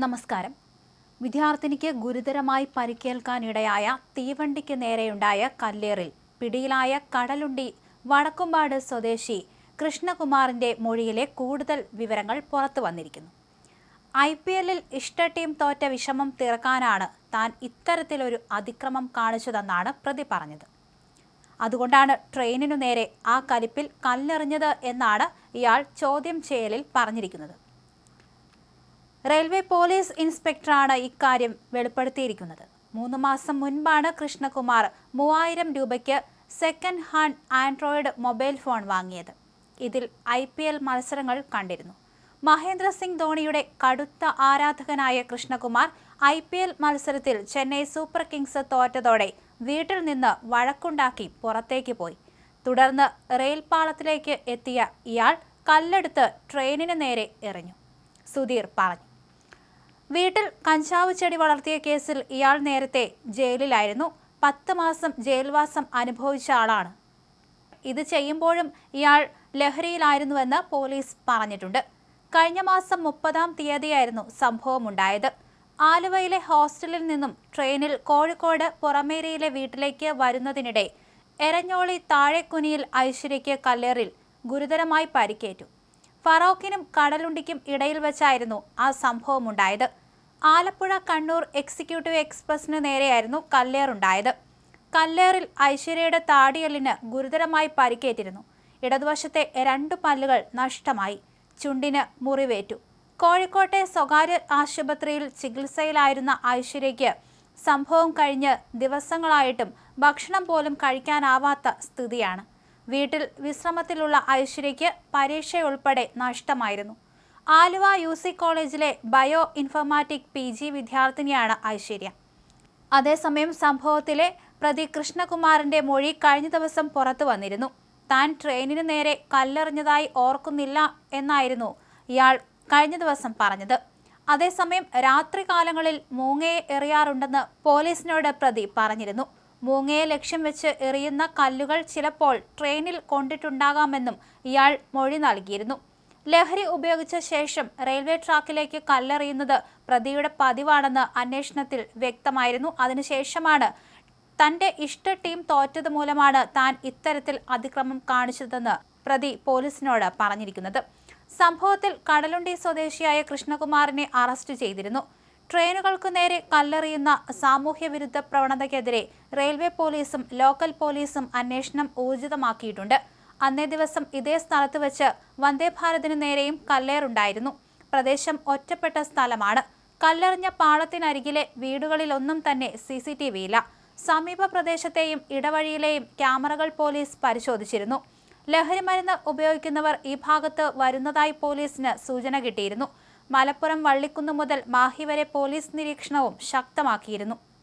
നമസ്കാരം. വിദ്യാർത്ഥിനിക്ക് ഗുരുതരമായി പരിക്കേൽക്കാനിടയായ തീവണ്ടിക്ക് നേരെയുണ്ടായ കല്ലേറിൽ പിടിയിലായ കടലുണ്ടി വടക്കുംപാട് സ്വദേശി കൃഷ്ണകുമാറിന്റെ മൊഴിയിലെ കൂടുതൽ വിവരങ്ങൾ പുറത്തുവന്നിരിക്കുന്നു. IPL-ൽ ഇഷ്ട ടീം തോറ്റ വിഷമം തീർക്കാനാണ് താൻ ഇത്തരത്തിലൊരു അതിക്രമം കാണിച്ചതെന്നാണ് പ്രതി പറഞ്ഞത്. അതുകൊണ്ടാണ് ട്രെയിനിനു നേരെ ആ കലിപ്പിൽ കല്ലെറിഞ്ഞത് എന്നാണ് ഇയാൾ ചോദ്യം ചെയ്യലിൽ പറഞ്ഞിരിക്കുന്നത്. റെയിൽവേ പോലീസ് ഇൻസ്പെക്ടറാണ് ഇക്കാര്യം വെളിപ്പെടുത്തിയിരിക്കുന്നത്. 3 മാസം മുൻപാണ് കൃഷ്ണകുമാർ 3000 രൂപയ്ക്ക് second hand Android mobile phone വാങ്ങിയത്. ഇതിൽ IPL മത്സരങ്ങൾ കണ്ടിരുന്നു. മഹേന്ദ്ര സിംഗ് ധോണിയുടെ കടുത്ത ആരാധകനായ കൃഷ്ണകുമാർ IPL മത്സരത്തിൽ ചെന്നൈ സൂപ്പർ കിങ്സ് തോറ്റതോടെ വീട്ടിൽ നിന്ന് വഴക്കുണ്ടാക്കി പുറത്തേക്ക് പോയി. തുടർന്ന് റെയിൽപാളത്തിലേക്ക് എത്തിയ ഇയാൾ കല്ലെടുത്ത് ട്രെയിനിന് നേരെ എറിഞ്ഞു. സുധീർ പറഞ്ഞു. വീട്ടിൽ കഞ്ചാവ് ചെടി വളർത്തിയ കേസിൽ ഇയാൾ നേരത്തെ ജയിലിലായിരുന്നു. 10 മാസം ജയിൽവാസം അനുഭവിച്ച ആളാണ്. ഇത് ചെയ്യുമ്പോഴും ഇയാൾ ലഹരിയിലായിരുന്നുവെന്ന് പോലീസ് പറഞ്ഞിട്ടുണ്ട്. കഴിഞ്ഞ മാസം 30-ാം തീയതിയായിരുന്നു സംഭവമുണ്ടായത്. ആലുവയിലെ ഹോസ്റ്റലിൽ നിന്നും ട്രെയിനിൽ കോഴിക്കോട് പുറമേരിയിലെ വീട്ടിലേക്ക് വരുന്നതിനിടെ എരഞ്ഞോളി താഴെക്കുനിയിൽ ഐശ്വര്യയ്ക്ക് കല്ലേറിൽ ഗുരുതരമായി പരിക്കേറ്റു. ഫറോക്കിനും കടലുണ്ടിക്കും ഇടയിൽ വെച്ചായിരുന്നു ആ സംഭവമുണ്ടായത്. ആലപ്പുഴ കണ്ണൂർ എക്സിക്യൂട്ടീവ് എക്സ്പ്രസിന് നേരെയായിരുന്നു കല്ലേറുണ്ടായത്. കല്ലേറിൽ ഐശ്വര്യയുടെ താടിയെല്ലിന് ഗുരുതരമായി പരിക്കേറ്റിരുന്നു. ഇടതുവശത്തെ 2 പല്ലുകൾ നഷ്ടമായി. ചുണ്ടിന് മുറിവേറ്റു. കോഴിക്കോട്ടെ സ്വകാര്യ ആശുപത്രിയിൽ ചികിത്സയിലായിരുന്ന ഐശ്വര്യയ്ക്ക് സംഭവം കഴിഞ്ഞ് ദിവസങ്ങളായിട്ടും ഭക്ഷണം പോലും കഴിക്കാനാവാത്ത സ്ഥിതിയാണ്. വീട്ടിൽ വിശ്രമത്തിലുള്ള ഐശ്വര്യയ്ക്ക് പരീക്ഷയുൾപ്പെടെ നഷ്ടമായിരുന്നു. ആലുവ UC കോളേജിലെ ബയോ ഇൻഫർമാറ്റിക് PG വിദ്യാർത്ഥിനിയാണ് ഐശ്വര്യ. അതേസമയം സംഭവത്തിലെ പ്രതി കൃഷ്ണകുമാറിന്റെ മൊഴി കഴിഞ്ഞ ദിവസം പുറത്തു വന്നിരുന്നു. താൻ ട്രെയിനിന് നേരെ കല്ലെറിഞ്ഞതായി ഓർക്കുന്നില്ല എന്നായിരുന്നു ഇയാൾ കഴിഞ്ഞ ദിവസം പറഞ്ഞത്. അതേസമയം രാത്രികാലങ്ങളിൽ മൂങ്ങയെ എറിയാറുണ്ടെന്ന് പോലീസിനോട് പ്രതി പറഞ്ഞിരുന്നു. മൂങ്ങയെ ലക്ഷ്യം വെച്ച് എറിയുന്ന കല്ലുകൾ ചിലപ്പോൾ ട്രെയിനിൽ കൊണ്ടിട്ടുണ്ടാകാമെന്നും ഇയാൾ മൊഴി നൽകിയിരുന്നു. ലഹരി ഉപയോഗിച്ച ശേഷം റെയിൽവേ ട്രാക്കിലേക്ക് കല്ലെറിയുന്നത് പ്രതിയുടെ പതിവാണെന്ന് അന്വേഷണത്തിൽ വ്യക്തമായിരുന്നു. അതിനുശേഷമാണ് തന്റെ ഇഷ്ട ടീം തോറ്റത് മൂലമാണ് താൻ ഇത്തരത്തിൽ അതിക്രമം കാണിച്ചതെന്ന് പ്രതി പോലീസിനോട് പറഞ്ഞിരിക്കുന്നത്. സംഭവത്തിൽ കടലുണ്ടി സ്വദേശിയായ കൃഷ്ണകുമാറിനെ അറസ്റ്റ് ചെയ്തിരുന്നു. ട്രെയിനുകൾക്കു നേരെ കല്ലെറിയുന്ന സാമൂഹ്യ വിരുദ്ധ പ്രവണതയ്ക്കെതിരെ റെയിൽവേ പോലീസും ലോക്കൽ പോലീസും അന്വേഷണം ഊർജിതമാക്കിയിട്ടുണ്ട്. അന്നേ ദിവസം ഇതേ സ്ഥലത്ത് വെച്ച് വന്ദേഭാരതിനു നേരെയും കല്ലേറുണ്ടായിരുന്നു. പ്രദേശം ഒറ്റപ്പെട്ട സ്ഥലമാണ്. കല്ലെറിഞ്ഞ പാളത്തിനരികിലെ വീടുകളിലൊന്നും തന്നെ CCTV ഇല്ല. സമീപ പ്രദേശത്തെയും ഇടവഴിയിലെയും ക്യാമറകൾ പോലീസ് പരിശോധിച്ചിരുന്നു. ലഹരിമരുന്ന് ഉപയോഗിക്കുന്നവർ ഈ ഭാഗത്ത് വരുന്നതായി പോലീസിന് സൂചന കിട്ടിയിരുന്നു. മലപ്പുറം വള്ളിക്കുന്ന് മുതൽ മാഹി വരെ പോലീസ് നിരീക്ഷണവും ശക്തമാക്കിയിരുന്നു.